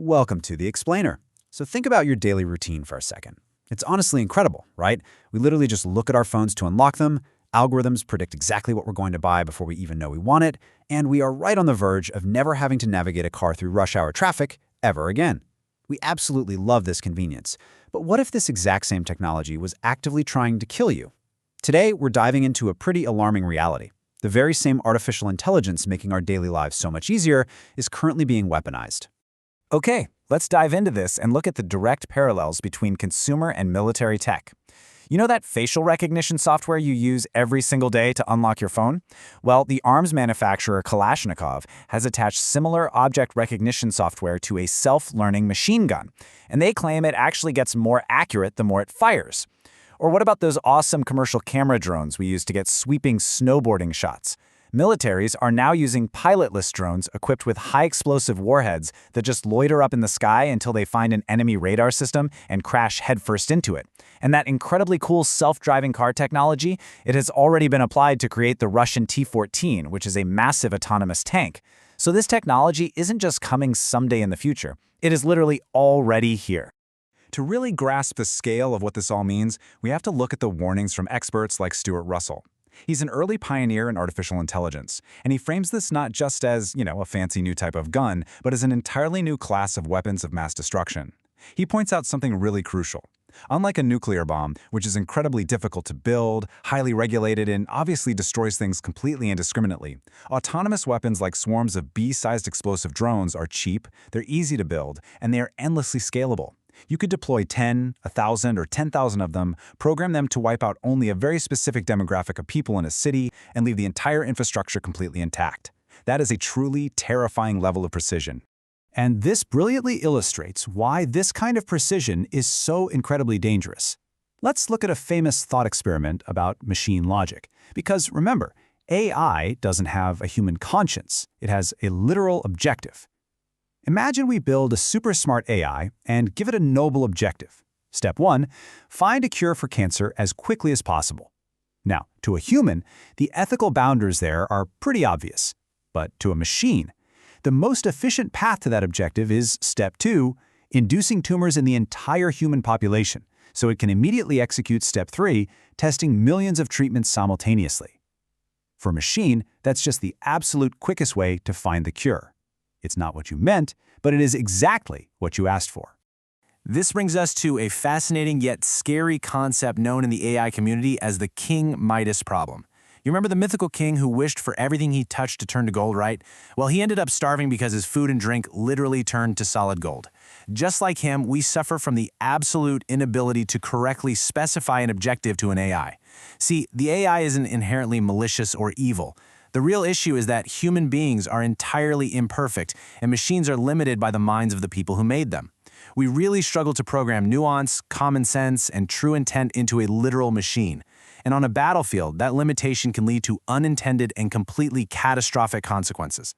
Welcome to The Explainer. So think about your daily routine for a second. It's honestly incredible, right? We literally just look at our phones to unlock them, algorithms predict exactly what we're going to buy before we even know we want it, and we are right on the verge of never having to navigate a car through rush hour traffic ever again. We absolutely love this convenience. But what if this exact same technology was actively trying to kill you? Today, we're diving into a pretty alarming reality. The very same artificial intelligence making our daily lives so much easier is currently being weaponized. Okay, let's dive into this and look at the direct parallels between consumer and military tech. You know that facial recognition software you use every single day to unlock your phone? Well, the arms manufacturer Kalashnikov has attached similar object recognition software to a self-learning machine gun, and they claim it actually gets more accurate the more it fires. Or what about those awesome commercial camera drones we use to get sweeping snowboarding shots? Militaries are now using pilotless drones equipped with high-explosive warheads that just loiter up in the sky until they find an enemy radar system and crash headfirst into it. And that incredibly cool self-driving car technology, it has already been applied to create the Russian T-14, which is a massive autonomous tank. So this technology isn't just coming someday in the future. It is literally already here. To really grasp the scale of what this all means, we have to look at the warnings from experts like Stuart Russell. He's an early pioneer in artificial intelligence, and he frames this not just as, a fancy new type of gun, but as an entirely new class of weapons of mass destruction. He points out something really crucial. Unlike a nuclear bomb, which is incredibly difficult to build, highly regulated, and obviously destroys things completely indiscriminately, autonomous weapons like swarms of bee-sized explosive drones are cheap, they're easy to build, and they are endlessly scalable. You could deploy 10, 1,000, or 10,000 of them, program them to wipe out only a very specific demographic of people in a city, and leave the entire infrastructure completely intact. That is a truly terrifying level of precision. And this brilliantly illustrates why this kind of precision is so incredibly dangerous. Let's look at a famous thought experiment about machine logic. Because remember, AI doesn't have a human conscience. It has a literal objective. Imagine we build a super smart AI and give it a noble objective. Step 1, find a cure for cancer as quickly as possible. Now, to a human, the ethical boundaries there are pretty obvious. But to a machine, the most efficient path to that objective is Step 2, inducing tumors in the entire human population, so it can immediately execute Step 3, testing millions of treatments simultaneously. For a machine, that's just the absolute quickest way to find the cure. It's not what you meant, but it is exactly what you asked for. This brings us to a fascinating yet scary concept known in the AI community as the King Midas problem. You remember the mythical king who wished for everything he touched to turn to gold, right? Well, he ended up starving because his food and drink literally turned to solid gold. Just like him, we suffer from the absolute inability to correctly specify an objective to an AI. See, the AI isn't inherently malicious or evil. The real issue is that human beings are entirely imperfect, and machines are limited by the minds of the people who made them. We really struggle to program nuance, common sense, and true intent into a literal machine. And on a battlefield, that limitation can lead to unintended and completely catastrophic consequences.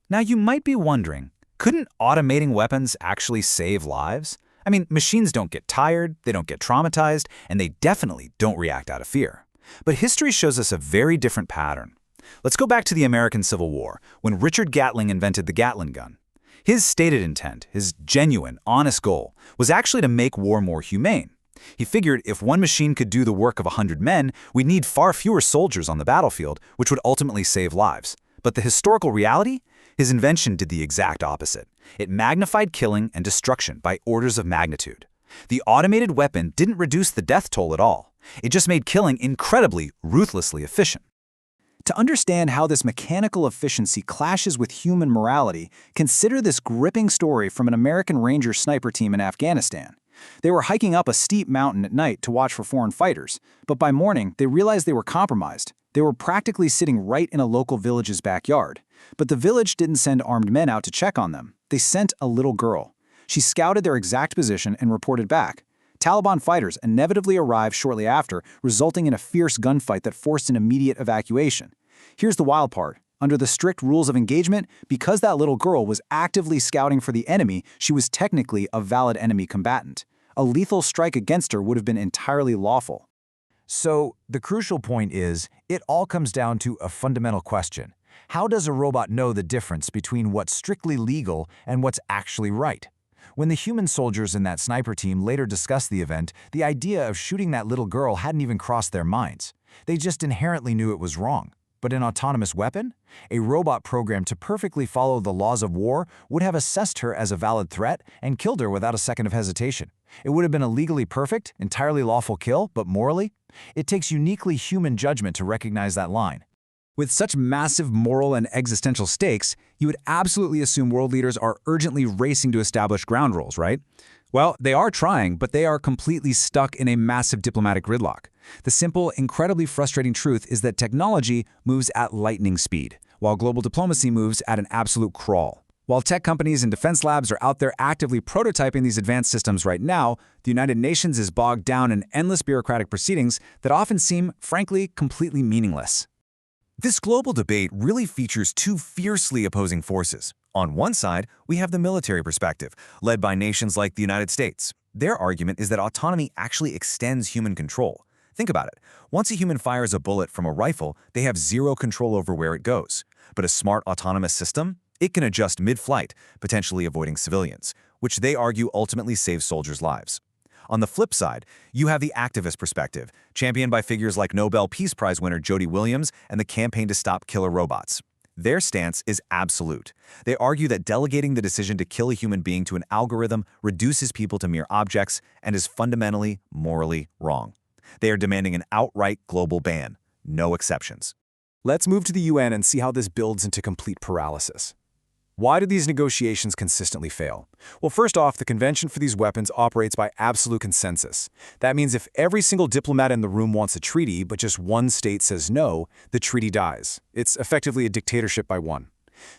Now you might be wondering, couldn't automating weapons actually save lives? I mean, machines don't get tired, they don't get traumatized, and they definitely don't react out of fear. But history shows us a very different pattern. Let's go back to the American Civil War, when Richard Gatling invented the Gatling gun. His stated intent, his genuine, honest goal, was actually to make war more humane. He figured if one machine could do the work of 100 men, we'd need far fewer soldiers on the battlefield, which would ultimately save lives. But the historical reality? His invention did the exact opposite. It magnified killing and destruction by orders of magnitude. The automated weapon didn't reduce the death toll at all. It just made killing incredibly, ruthlessly efficient. To understand how this mechanical efficiency clashes with human morality, consider this gripping story from an American Ranger sniper team in Afghanistan. They were hiking up a steep mountain at night to watch for foreign fighters, but by morning they realized they were compromised. They were practically sitting right in a local village's backyard. But the village didn't send armed men out to check on them. They sent a little girl. She scouted their exact position and reported back. Taliban fighters inevitably arrived shortly after, resulting in a fierce gunfight that forced an immediate evacuation. Here's the wild part. Under the strict rules of engagement, because that little girl was actively scouting for the enemy, she was technically a valid enemy combatant. A lethal strike against her would have been entirely lawful. So, the crucial point is, it all comes down to a fundamental question. How does a robot know the difference between what's strictly legal and what's actually right? When the human soldiers in that sniper team later discussed the event, the idea of shooting that little girl hadn't even crossed their minds. They just inherently knew it was wrong. But an autonomous weapon? A robot programmed to perfectly follow the laws of war would have assessed her as a valid threat and killed her without a second of hesitation. It would have been a legally perfect, entirely lawful kill, but morally? It takes uniquely human judgment to recognize that line. With such massive moral and existential stakes, you would absolutely assume world leaders are urgently racing to establish ground rules, right? Well, they are trying, but they are completely stuck in a massive diplomatic gridlock. The simple, incredibly frustrating truth is that technology moves at lightning speed, while global diplomacy moves at an absolute crawl. While tech companies and defense labs are out there actively prototyping these advanced systems right now, the United Nations is bogged down in endless bureaucratic proceedings that often seem, frankly, completely meaningless. This global debate really features two fiercely opposing forces. On one side, we have the military perspective, led by nations like the United States. Their argument is that autonomy actually extends human control. Think about it. Once a human fires a bullet from a rifle, they have zero control over where it goes. But a smart autonomous system? It can adjust mid-flight, potentially avoiding civilians, which they argue ultimately saves soldiers' lives. On the flip side, you have the activist perspective, championed by figures like Nobel Peace Prize winner Jody Williams and the Campaign to Stop Killer Robots. Their stance is absolute. They argue that delegating the decision to kill a human being to an algorithm reduces people to mere objects and is fundamentally, morally wrong. They are demanding an outright global ban, no exceptions. Let's move to the UN and see how this builds into complete paralysis. Why do these negotiations consistently fail? Well, first off, the Convention for these weapons operates by absolute consensus. That means if every single diplomat in the room wants a treaty, but just one state says no, the treaty dies. It's effectively a dictatorship by one.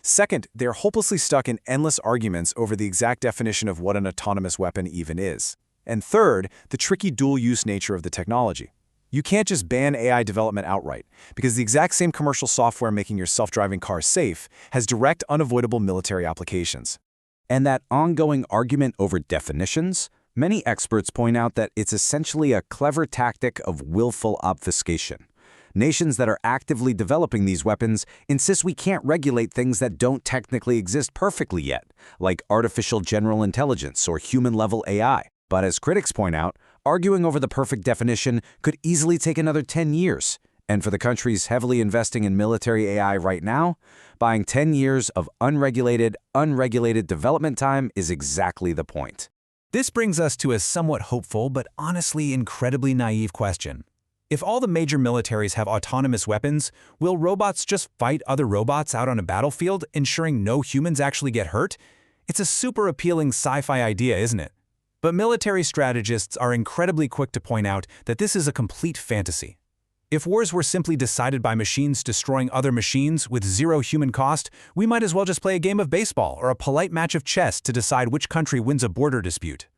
Second, they're hopelessly stuck in endless arguments over the exact definition of what an autonomous weapon even is. And third, the tricky dual-use nature of the technology. You can't just ban AI development outright, because the exact same commercial software making your self-driving car safe has direct, unavoidable military applications. And that ongoing argument over definitions, many experts point out that it's essentially a clever tactic of willful obfuscation. Nations that are actively developing these weapons insist we can't regulate things that don't technically exist perfectly yet, like artificial general intelligence or human-level AI. But as critics point out, arguing over the perfect definition could easily take another 10 years. And for the countries heavily investing in military AI right now, buying 10 years of unregulated development time is exactly the point. This brings us to a somewhat hopeful but honestly incredibly naive question. If all the major militaries have autonomous weapons, will robots just fight other robots out on a battlefield, ensuring no humans actually get hurt? It's a super appealing sci-fi idea, isn't it? But military strategists are incredibly quick to point out that this is a complete fantasy. If wars were simply decided by machines destroying other machines with zero human cost, we might as well just play a game of baseball or a polite match of chess to decide which country wins a border dispute.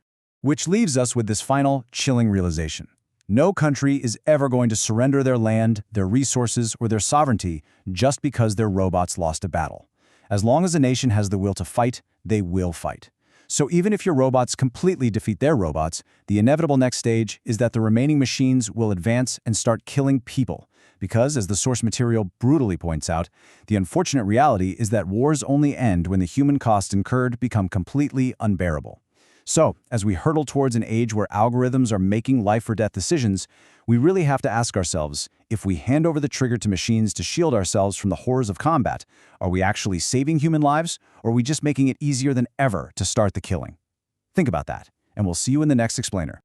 Which leaves us with this final, chilling realization. No country is ever going to surrender their land, their resources, or their sovereignty just because their robots lost a battle. As long as a nation has the will to fight, they will fight. So even if your robots completely defeat their robots, the inevitable next stage is that the remaining machines will advance and start killing people. Because, as the source material brutally points out, the unfortunate reality is that wars only end when the human costs incurred become completely unbearable. So, as we hurtle towards an age where algorithms are making life-or-death decisions, we really have to ask ourselves, if we hand over the trigger to machines to shield ourselves from the horrors of combat, are we actually saving human lives, or are we just making it easier than ever to start the killing? Think about that, and we'll see you in the next explainer.